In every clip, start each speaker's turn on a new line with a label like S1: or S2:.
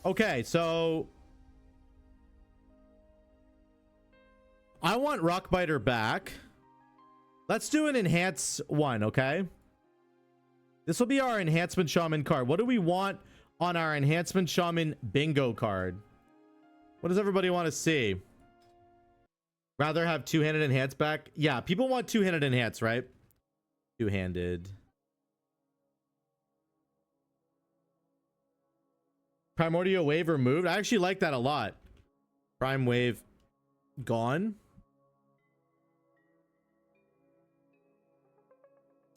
S1: Okay, so I want Rockbiter back. Let's do an enhance one, okay? This will be our Enhancement Shaman card. What do we want on our Enhancement Shaman bingo card? What does everybody want to see? Rather have two-handed enhance back? Yeah, people want two-handed enhance, right? Two-handed. Primordial Wave removed. I actually like that a lot. Prime Wave gone.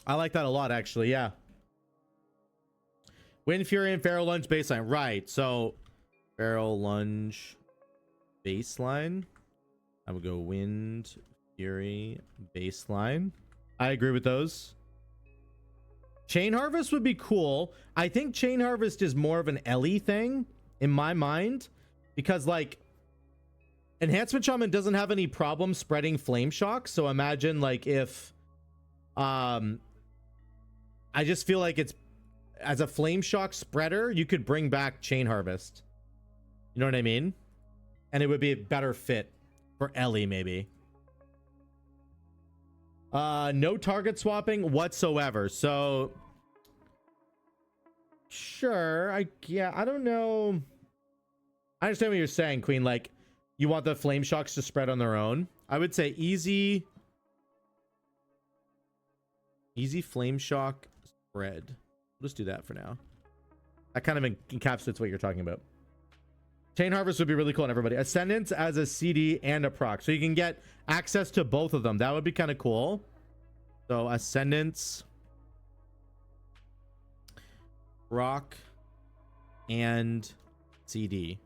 S1: I like that a lot, actually. Yeah. Wind Fury and Feral Lunge baseline. Right. So, Feral Lunge baseline. I would go Wind Fury baseline. I agree with those. Chain Harvest would be cool. I think Chain Harvest is more of an Ellie thing in my mind, because like Enhancement Shaman doesn't have any problem spreading Flame Shock. So imagine like if I just feel like it's, as a Flame Shock spreader, you could bring back Chain Harvest. You know what I mean? And it would be a better fit for Ellie, maybe. No target swapping whatsoever. So sure, I don't know. I understand what you're saying, Queen. Like, you want the Flame Shocks to spread on their own. I would say easy Flame Shock spread. We'll just do that for now. That kind of encapsulates what you're talking about. Chain Harvest would be really cool on everybody. Ascendance as a CD and a proc, so you can get access to both of them. That would be kind of cool. So Ascendance, proc, and CD.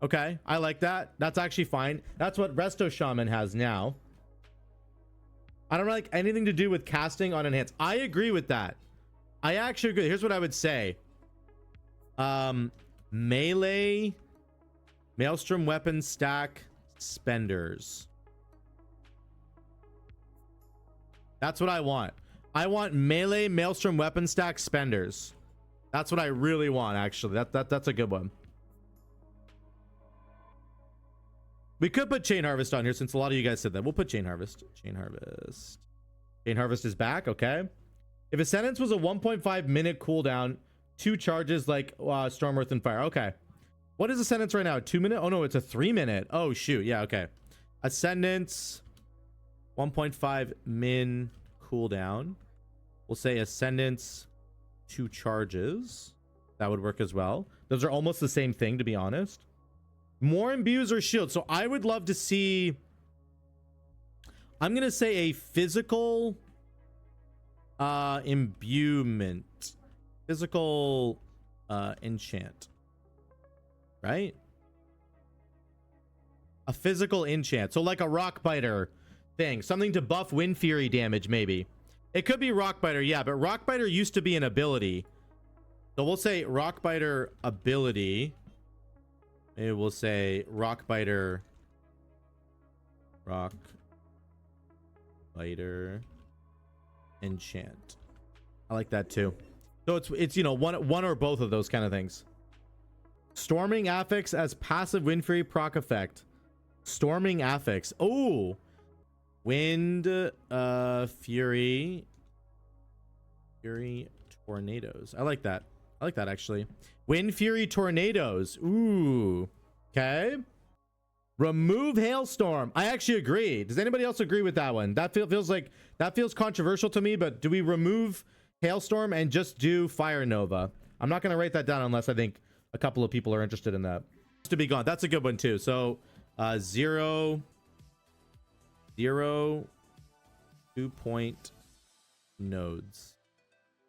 S1: Okay, I like that. That's actually fine. That's what Resto Shaman has now. I don't like anything to do with casting on Enhance. I agree with that. I actually agree. Here's what I would say. Melee, Maelstrom weapon stack, spenders. That's what I want. I want melee Maelstrom weapon stack spenders. That's what I really want, actually. That's a good one. We could put Chain Harvest on here since a lot of you guys said that. We'll put Chain Harvest. Chain Harvest. Chain Harvest is back. Okay. If Ascendance was a 1.5 minute cooldown, 2 charges like Storm, Earth, and Fire. Okay. What is Ascendance right now? 2 minute? Oh no, it's a 3 minute. Oh shoot. Yeah. Okay. Ascendance 1.5 min cooldown. We'll say Ascendance 2 charges. That would work as well. Those are almost the same thing, to be honest. More imbues or shields. So I would love to see, I'm gonna say a physical imbuement, physical enchant, right? A physical enchant, so like a Rockbiter thing, something to buff Wind Fury damage. Maybe it could be Rockbiter, yeah, but Rockbiter used to be an ability, so we'll say Rockbiter ability. Maybe we'll say Rockbiter enchant. I like that too. So it's you know, one or both of those kind of things. Storming Affix as passive Wind Fury proc effect. Storming Affix. Oh, Wind Fury tornadoes. I like that. I like that actually. Wind Fury tornadoes. Ooh. Okay. Remove Hailstorm. I actually agree. Does anybody else agree with that one? That feels like, that feels controversial to me, but do we remove Hailstorm and just do Fire Nova? I'm not going to write that down unless I think a couple of people are interested in that. To be gone. That's a good one too. So 0 2-point nodes.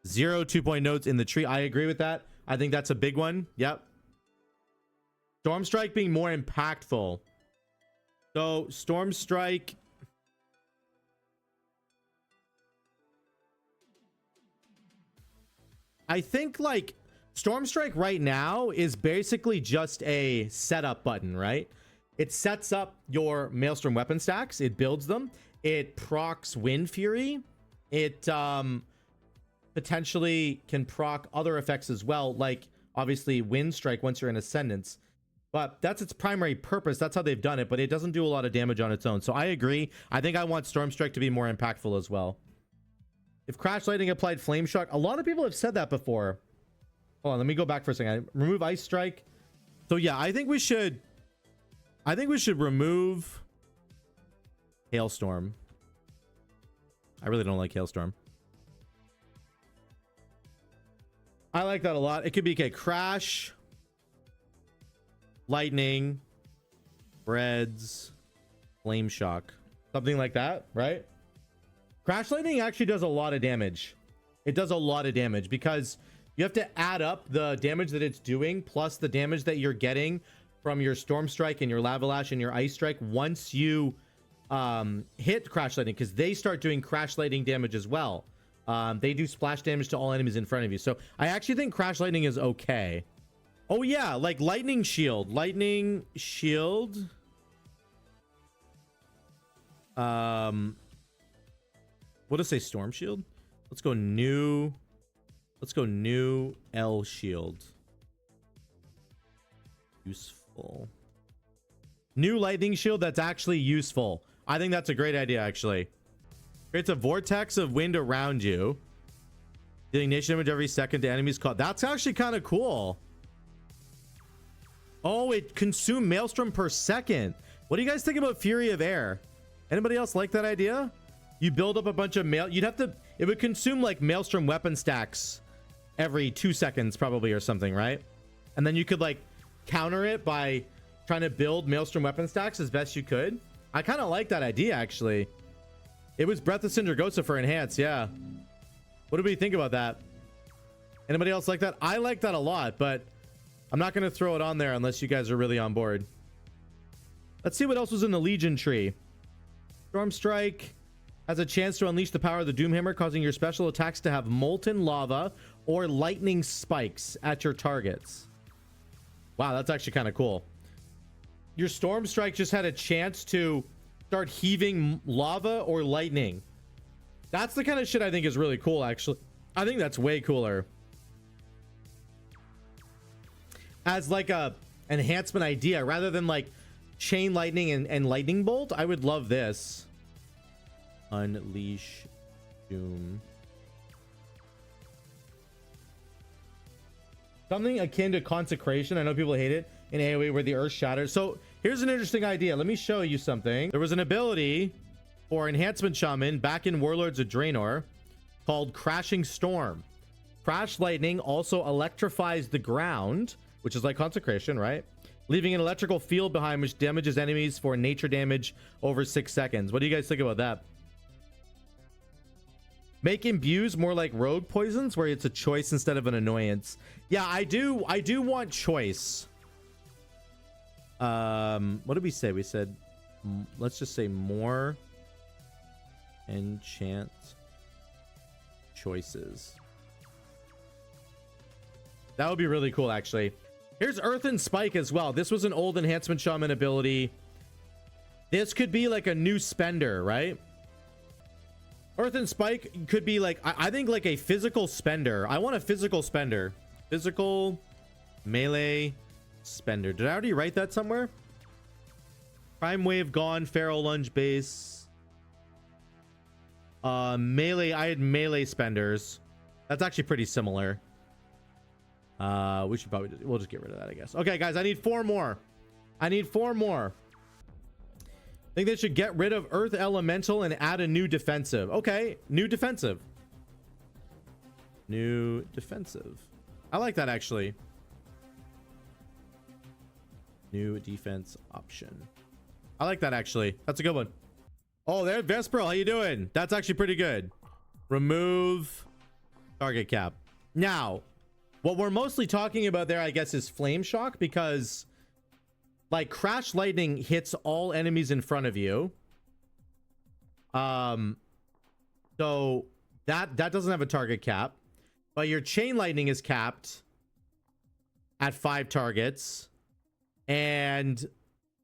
S1: 0 2-point nodes in the tree. I agree with that. I think that's a big one. Yep. Storm Strike being more impactful. So Storm Strike, I think like Storm Strike right now is basically just a setup button, right? It sets up your Maelstrom weapon stacks. It builds them. It procs Wind Fury. It potentially can proc other effects as well, like obviously wind strike once you're in Ascendance. But that's its primary purpose. That's how they've done it, but it doesn't do a lot of damage on its own. So I agree. I think I want Storm Strike to be more impactful as well. If Crash Lightning applied Flame Shock, a lot of people have said that before. Hold on, let me go back for a second. Remove Ice Strike. So yeah, I think we should remove Hailstorm. I really don't like Hailstorm. I like that a lot. It could be, okay, Crash, Lightning, Breads, Flame Shock. Something like that, right? Crash Lightning actually does a lot of damage. It does a lot of damage because you have to add up the damage that it's doing plus the damage that you're getting from your Storm Strike and your Lava Lash and your Ice Strike once you hit Crash Lightning, because they start doing Crash Lightning damage as well. They do splash damage to all enemies in front of you. So I actually think Crash Lightning is okay. Oh yeah, like Lightning Shield. Lightning Shield. What does it say? Storm Shield? Let's go new L Shield. Useful. New Lightning Shield that's actually useful. I think that's a great idea, actually. Creates a vortex of wind around you, dealing nation damage every second to enemies caught. That's actually kind of cool. Oh, it consumed Maelstrom per second. What do you guys think about Fury of Air? Anybody else like that idea? You build up a bunch of it would consume like Maelstrom weapon stacks every 2 seconds probably or something, right? And then you could like counter it by trying to build Maelstrom weapon stacks as best you could. I kind of like that idea, actually. It was Breath of Sindragosa for Enhance, yeah. What do we think about that? Anybody else like that? I like that a lot, but I'm not going to throw it on there unless you guys are really on board. Let's see what else was in the Legion tree. Storm Strike has a chance to unleash the power of the Doomhammer, causing your special attacks to have molten lava or lightning spikes at your targets. Wow, that's actually kind of cool. Your Storm Strike just had a chance to start heaving lava or lightning. That's the kind of shit I think is really cool, actually. I think that's way cooler. As like a enhancement idea, rather than like chain lightning and lightning bolt, I would love this. Unleash Doom. Something akin to Consecration. I know people hate it in AoE where the earth shatters. So here's an interesting idea. Let me show you something. There was an ability for Enhancement Shaman back in Warlords of Draenor called Crashing Storm. Crash Lightning also electrifies the ground, which is like Consecration, right? Leaving an electrical field behind which damages enemies for nature damage over 6 seconds. What do you guys think about that? Make imbues more like rogue poisons where it's a choice instead of an annoyance. Yeah, I do want choice. What did we say? We said let's just say more enchant choices. That would be really cool, actually. Here's Earth and Spike as well. This was an old Enhancement Shaman ability. This could be like a new spender, right? Earth and Spike could be like, I think like a physical spender. I want a physical spender. Physical melee spender. Did I already write that somewhere? Prime Wave gone. Feral Lunge base. Melee. I had melee spenders. That's actually pretty similar. We should probably we'll just get rid of that, I guess. Okay, guys, I need 4 more. I need 4 more. I think they should get rid of Earth Elemental and add a new defensive. Okay, new defensive. New defensive. I like that, actually. New defense option. I like that, actually. That's a good one. Oh, there, Vesperl. How you doing? That's actually pretty good. Remove target cap. Now, what we're mostly talking about there, I guess, is Flame Shock, because like Crash Lightning hits all enemies in front of you. So that doesn't have a target cap, but your Chain Lightning is capped at 5 targets, and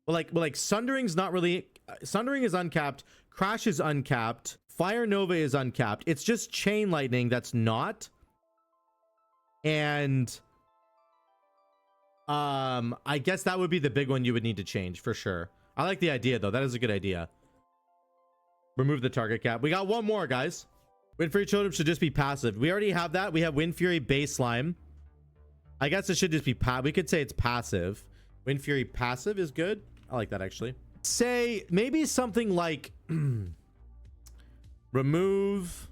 S1: like Sundering's not really. Sundering is uncapped. Crash is uncapped. Fire Nova is uncapped. It's just Chain Lightning that's not. And I guess that would be the big one you would need to change for sure. I like the idea though. That is a good idea. Remove the target cap. We got one more, guys. Wind Fury Totem should just be passive. We already have that. We have Wind Fury Baseline. I guess it should just be we could say it's passive. Wind Fury passive is good. I like that actually. Say maybe something like remove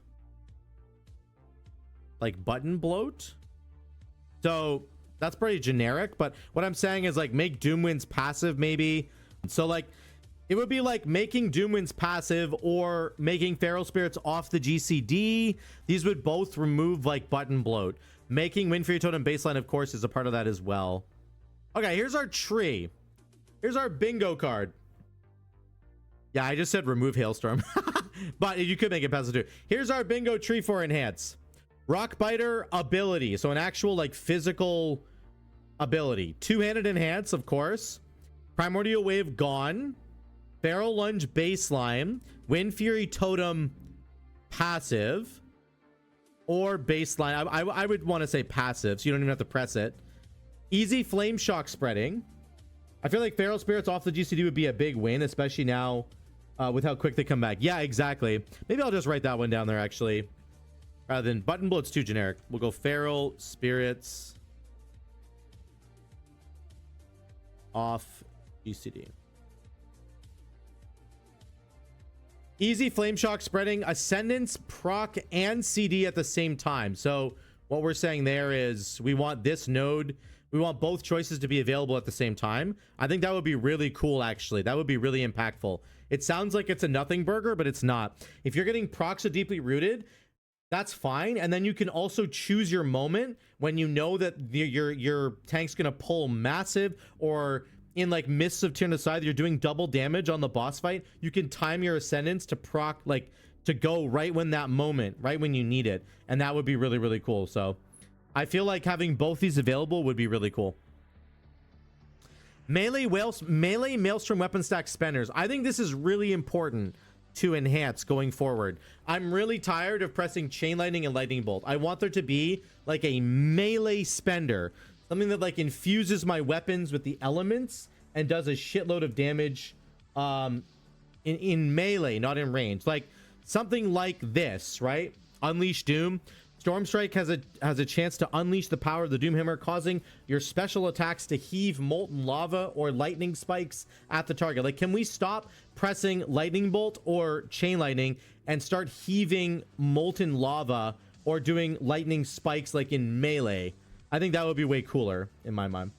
S1: like button bloat. So that's pretty generic, but what I'm saying is like make Doomwind's passive maybe. So like it would be like making Doomwind's passive or making Feral Spirits off the GCD. These would both remove like button bloat. Making Wind Fury Totem baseline, of course, is a part of that as well. Okay, here's our tree. Here's our bingo card. Yeah, I just said remove Hailstorm. But you could make it passive too. Here's our bingo tree for Enhance. Rock Biter ability. So an actual like physical ability. Two-handed Enhance, of course. Primordial Wave gone. Feral Lunge baseline. Wind Fury Totem passive. Or baseline. I would want to say passive, so you don't even have to press it. Easy Flame Shock spreading. I feel like Feral Spirits off the GCD would be a big win, especially now with how quick they come back. Yeah, exactly. Maybe I'll just write that one down there, actually. Rather than Button Bloat's too generic. We'll go Feral Spirits off GCD. Easy Flame Shock spreading, Ascendance, proc, and CD at the same time. So what we're saying there is we want this node, we want both choices to be available at the same time. I think that would be really cool, actually. That would be really impactful. It sounds like it's a nothing burger, but it's not. If you're getting procs of Deeply Rooted, that's fine. And then you can also choose your moment when you know that your tank's going to pull massive, or in like Mists of Tyranid side, you're doing double damage on the boss fight. You can time your Ascendance to proc, like to go right when that moment, right when you need it. And that would be really, really cool. So I feel like having both these available would be really cool. Melee Maelstrom weapon stack spenders. I think this is really important to enhance going forward. I'm really tired of pressing Chain Lightning and Lightning Bolt. I want there to be like a melee spender. Something that like infuses my weapons with the elements and does a shitload of damage in melee, not in range. Like something like this, right? Unleash Doom. Stormstrike has a chance to unleash the power of the Doomhammer, causing your special attacks to heave molten lava or lightning spikes at the target. Like, can we stop pressing Lightning Bolt or Chain Lightning and start heaving molten lava or doing lightning spikes like in melee? I think that would be way cooler in my mind.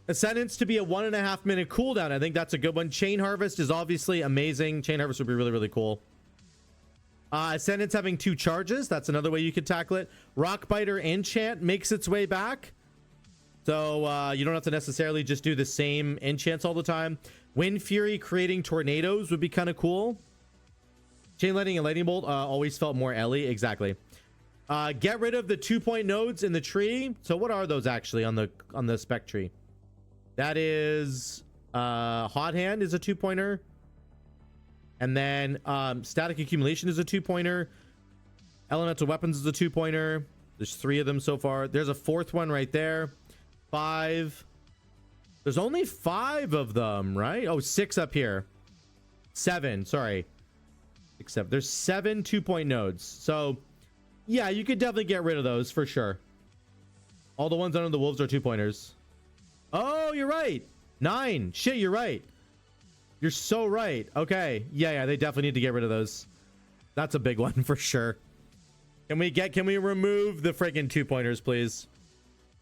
S1: Ascendance to be a 1.5 minute cooldown. I think that's a good one. Chain Harvest is obviously amazing. Chain Harvest would be really, really cool. Ascendance having 2 charges. That's another way you could tackle it. Rock Biter enchant makes its way back. So you don't have to necessarily just do the same enchants all the time. Wind Fury creating tornadoes would be kind of cool. Chain Lightning and Lightning Bolt always felt more Ellie. Exactly. Get rid of the 2-point nodes in the tree. So what are those actually on the spec tree? That is Hot Hand is a 2-pointer. And then Static Accumulation is a 2-pointer. Elemental Weapons is a 2-pointer. There's 3 of them so far. There's a 4th one right there. 5. There's only 5 of them, right? Oh, 6 up here. 7, sorry. Except there's 7 2-point nodes. So yeah, you could definitely get rid of those for sure. All the ones under the wolves are 2-pointers. Oh, you're right. 9. Shit, you're right. You're so right. Okay. Yeah, they definitely need to get rid of those. That's a big one for sure. Can we remove the freaking 2-pointers, please?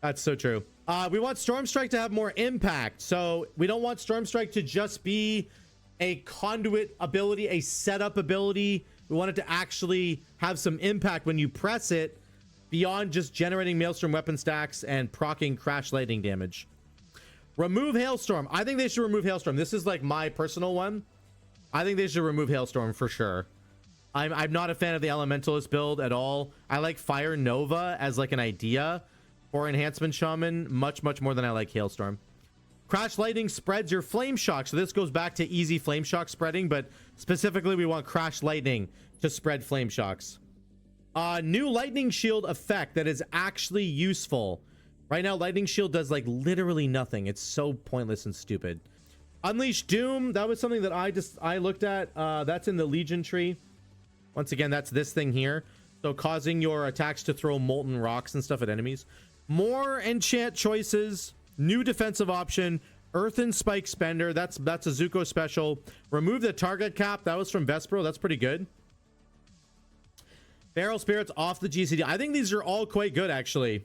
S1: That's so true. We want Stormstrike to have more impact. So we don't want Stormstrike to just be a conduit ability, a setup ability. We want it to actually have some impact when you press it, beyond just generating Maelstrom weapon stacks and proccing Crash Lightning damage. Remove Hailstorm. I think they should remove Hailstorm. This is like my personal one. I think they should remove Hailstorm for sure. I'm not a fan of the Elementalist build at all. I like Fire Nova as like an idea for Enhancement Shaman much more than I like Hailstorm. Crash Lightning spreads your Flame Shock. So this goes back to easy Flame Shock spreading, but specifically we want Crash Lightning to spread Flame Shocks. New lightning shield effect that is actually useful. Right now, lightning shield does like literally nothing. It's so pointless and stupid. Unleash Doom, that was something that I looked at. That's in the Legion tree. Once again, that's this thing here. So causing your attacks to throw molten rocks and stuff at enemies. More enchant choices. New defensive option. Earthen Spike Spender. That's a Zuko special. Remove the target cap. That was from Vespro. That's pretty good. Feral Spirits off the GCD. I think these are all quite good, actually.